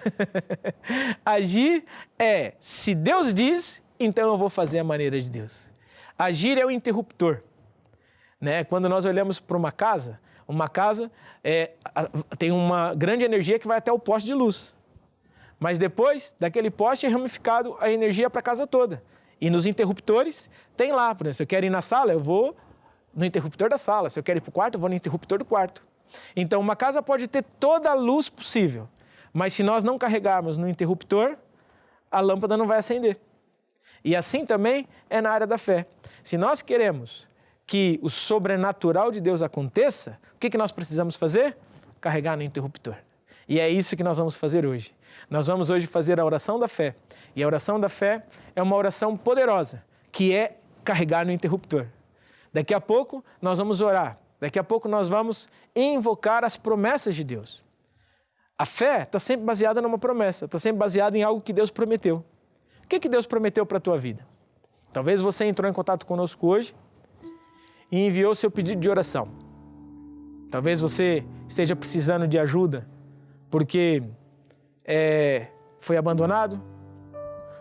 Agir é, se Deus diz, então eu vou fazer a maneira de Deus. Agir é o interruptor. Né? Quando nós olhamos para uma casa tem uma grande energia que vai até o poste de luz. Mas depois daquele poste é ramificado a energia para a casa toda. E nos interruptores tem lá, por exemplo, se eu quero ir na sala, eu vou no interruptor da sala. Se eu quero ir para o quarto, eu vou no interruptor do quarto. Então uma casa pode ter toda a luz possível, mas se nós não carregarmos no interruptor, a lâmpada não vai acender. E assim também é na área da fé. Se nós queremos que o sobrenatural de Deus aconteça, o que nós precisamos fazer? Carregar no interruptor. E é isso que nós vamos fazer hoje. Nós vamos hoje fazer a oração da fé. E a oração da fé é uma oração poderosa, que é carregar no interruptor. Daqui a pouco nós vamos orar. Daqui a pouco nós vamos invocar as promessas de Deus. A fé está sempre baseada numa promessa, está sempre baseada em algo que Deus prometeu. O que Deus prometeu para a tua vida? Talvez você entrou em contato conosco hoje e enviou seu pedido de oração. Talvez você esteja precisando de ajuda porque foi abandonado.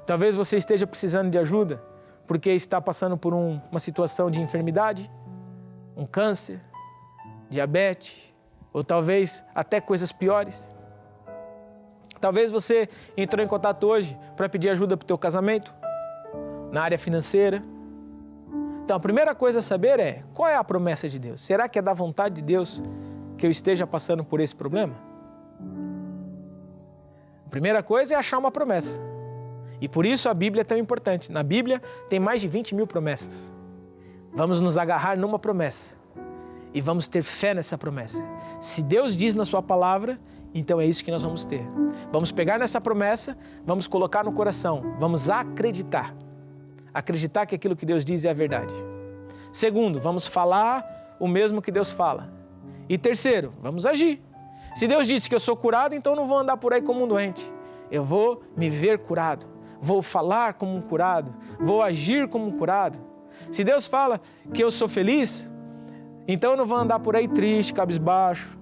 Talvez você esteja precisando de ajuda porque está passando por uma situação de enfermidade, um câncer, diabetes, ou talvez até coisas piores. Talvez você entrou em contato hoje para pedir ajuda para o teu casamento, na área financeira. Então, a primeira coisa a saber é, qual é a promessa de Deus? Será que é da vontade de Deus que eu esteja passando por esse problema? A primeira coisa é achar uma promessa. E por isso a Bíblia é tão importante. Na Bíblia tem mais de 20 mil promessas. Vamos nos agarrar numa promessa e vamos ter fé nessa promessa. Se Deus diz na sua palavra, então é isso que nós vamos ter. Vamos pegar nessa promessa, vamos colocar no coração, vamos acreditar. Acreditar que aquilo que Deus diz é a verdade. Segundo, vamos falar o mesmo que Deus fala. E terceiro, vamos agir. Se Deus disse que eu sou curado, então eu não vou andar por aí como um doente. Eu vou me ver curado, vou falar como um curado, vou agir como um curado. Se Deus fala que eu sou feliz, então eu não vou andar por aí triste, cabisbaixo.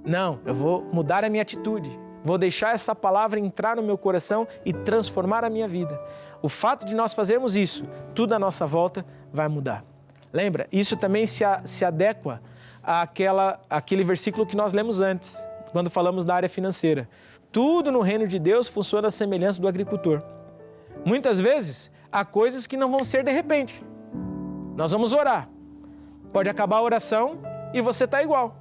Não, eu vou mudar a minha atitude. Vou deixar essa palavra entrar no meu coração e transformar a minha vida. O fato de nós fazermos isso, tudo à nossa volta vai mudar. Lembra? Isso também se adequa àquele versículo que nós lemos antes, quando falamos da área financeira. Tudo no reino de Deus funciona à semelhança do agricultor. Muitas vezes, há coisas que não vão ser de repente. Nós vamos orar. Pode acabar a oração e você está igual.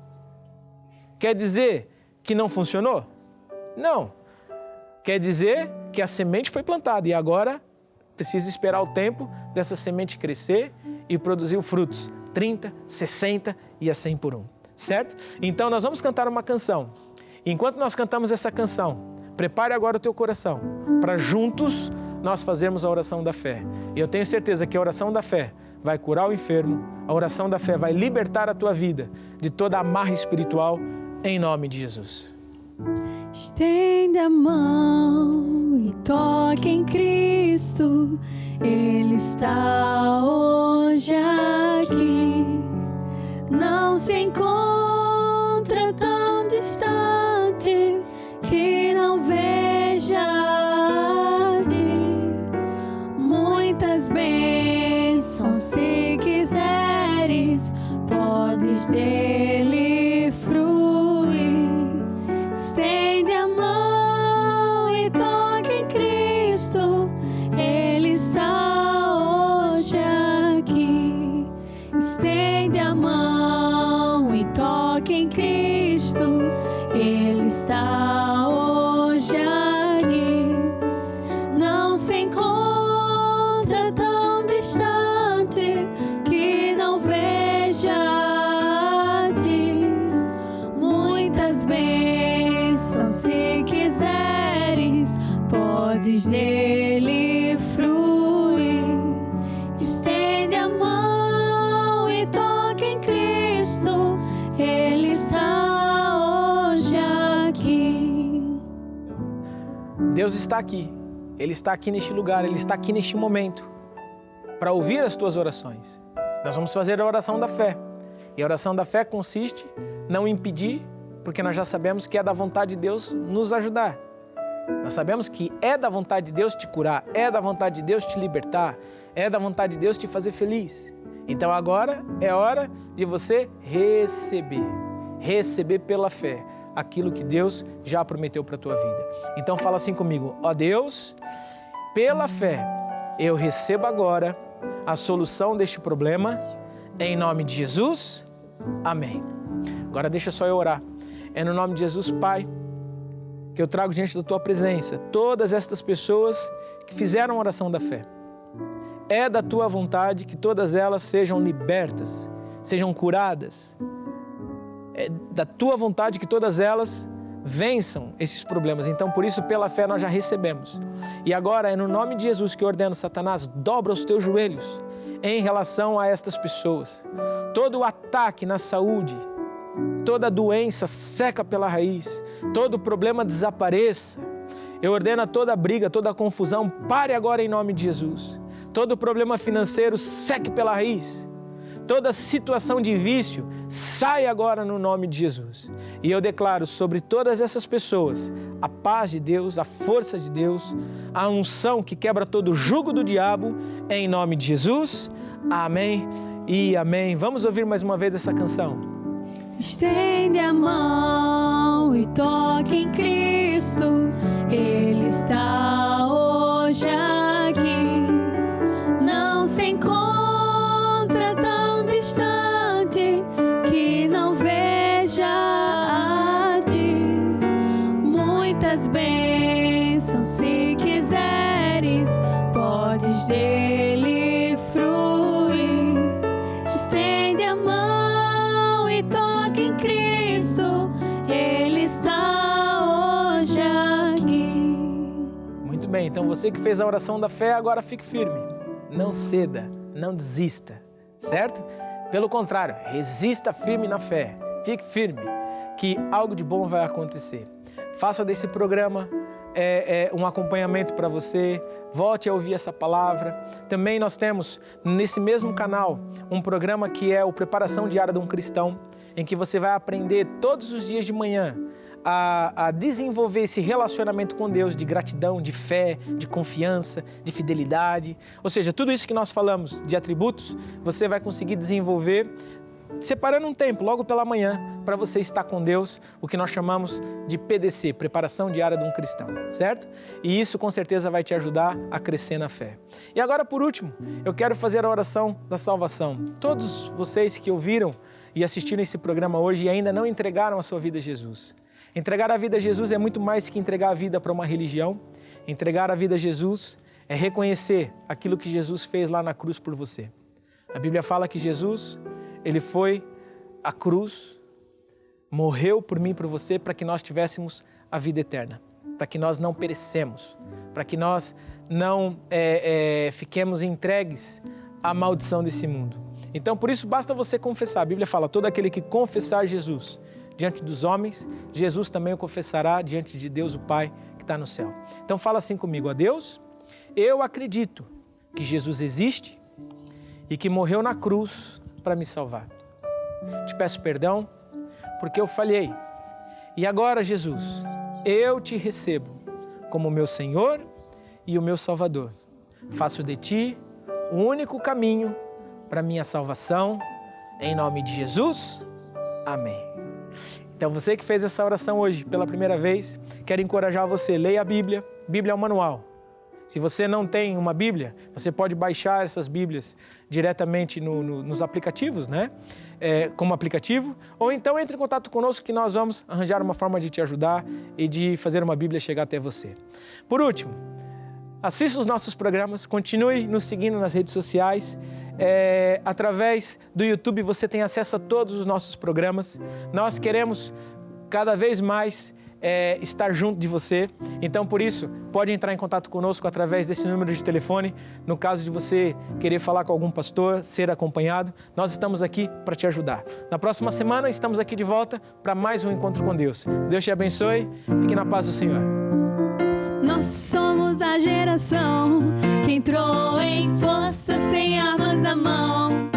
Quer dizer que não funcionou? Não. Quer dizer que a semente foi plantada e agora precisa esperar o tempo dessa semente crescer e produzir frutos. 30, 60 e a 100 por um. Certo? Então nós vamos cantar uma canção. Enquanto nós cantamos essa canção, prepare agora o teu coração para juntos nós fazermos a oração da fé. E eu tenho certeza que a oração da fé vai curar o enfermo, a oração da fé vai libertar a tua vida de toda amarra espiritual, em nome de Jesus. Estende a mão e toque em Cristo, Ele está hoje aqui. Não se encontra tão distante que não veja ali muitas bênçãos. Se quiseres, podes dele fruir. Estende a mão e toque em Cristo, Ele está hoje aqui. Estende a mão e toque em Cristo, Ele está hoje aqui. Não se encontra tão distante que não veja ti muitas bênçãos. Se quiseres, podes dele fruir. Estende a mão e toque em Cristo, Ele está hoje aqui. Deus está aqui, Ele está aqui neste lugar, Ele está aqui neste momento para ouvir as tuas orações. Nós vamos fazer a oração da fé. E a oração da fé consiste em não impedir, porque nós já sabemos que é da vontade de Deus nos ajudar. Nós sabemos que é da vontade de Deus te curar, é da vontade de Deus te libertar, é da vontade de Deus te fazer feliz. Então agora é hora de você receber pela fé aquilo que Deus já prometeu para a tua vida. Então fala assim comigo: ó Deus, pela fé eu recebo agora a solução deste problema, em nome de Jesus, amém. Agora deixa só eu orar. É no nome de Jesus, Pai, que eu trago diante da tua presença todas estas pessoas que fizeram a oração da fé. É da tua vontade que todas elas sejam libertas, sejam curadas. É da tua vontade que todas elas vençam esses problemas. Então, por isso, pela fé, nós já recebemos. E agora, é no nome de Jesus que eu ordeno, Satanás, dobra os teus joelhos em relação a estas pessoas. Todo o ataque na saúde, toda doença seca pela raiz, todo problema desapareça. Eu ordeno a toda briga, toda confusão, pare agora em nome de Jesus. Todo problema financeiro seque pela raiz. Toda situação de vício sai agora no nome de Jesus. E eu declaro sobre todas essas pessoas a paz de Deus, a força de Deus, a unção que quebra todo o jugo do diabo, em nome de Jesus. Amém e amém. Vamos ouvir mais uma vez essa canção. Estende a mão e toque em Cristo, Ele está hoje aqui. Não se encontra tão distante que não veja a ti muitas bênçãos. Se quiseres, podes dele fruir. Estende a mão e toque em Cristo, Ele está hoje aqui. Muito bem, então você que fez a oração da fé, agora fique firme. Não ceda, não desista, certo? Pelo contrário, resista firme na fé. Fique firme, que algo de bom vai acontecer. Faça desse programa um acompanhamento para você. Volte a ouvir essa palavra. Também nós temos nesse mesmo canal um programa que é o Preparação Diária de um Cristão, em que você vai aprender todos os dias de manhã a desenvolver esse relacionamento com Deus de gratidão, de fé, de confiança, de fidelidade. Ou seja, tudo isso que nós falamos de atributos, você vai conseguir desenvolver separando um tempo logo pela manhã para você estar com Deus, o que nós chamamos de PDC, Preparação Diária de um Cristão, certo? E isso com certeza vai te ajudar a crescer na fé. E agora, por último, eu quero fazer a oração da salvação. Todos vocês que ouviram e assistiram esse programa hoje e ainda não entregaram a sua vida a Jesus. Entregar a vida a Jesus é muito mais que entregar a vida para uma religião. Entregar a vida a Jesus é reconhecer aquilo que Jesus fez lá na cruz por você. A Bíblia fala que Jesus, Ele foi à cruz, morreu por mim e por você para que nós tivéssemos a vida eterna. para que nós não perecemos, para que nós não fiquemos entregues à maldição desse mundo. Então, por isso, basta você confessar. A Bíblia fala, todo aquele que confessar Jesus diante dos homens, Jesus também o confessará diante de Deus, o Pai, que está no céu. Então, fala assim comigo, ó Deus, eu acredito que Jesus existe e que morreu na cruz para me salvar. Te peço perdão porque eu falhei. E agora, Jesus, eu te recebo como meu Senhor e o meu Salvador. Faço de ti o único caminho para minha salvação. Em nome de Jesus, amém. Então, você que fez essa oração hoje pela primeira vez, quero encorajar você, leia a Bíblia. Bíblia é um manual. Se você não tem uma Bíblia, você pode baixar essas Bíblias diretamente nos aplicativos, né? Como aplicativo, ou então entre em contato conosco que nós vamos arranjar uma forma de te ajudar e de fazer uma Bíblia chegar até você. Por último, assista os nossos programas, continue nos seguindo nas redes sociais. Através do YouTube você tem acesso a todos os nossos programas. Nós queremos cada vez mais estar junto de você. Então, por isso, pode entrar em contato conosco através desse número de telefone. No caso de você querer falar com algum pastor, ser acompanhado, nós estamos aqui para te ajudar. Na próxima semana, estamos aqui de volta para mais um encontro com Deus. Deus te abençoe. Fique na paz do Senhor. Nós somos a geração que entrou em força sem armas à mão.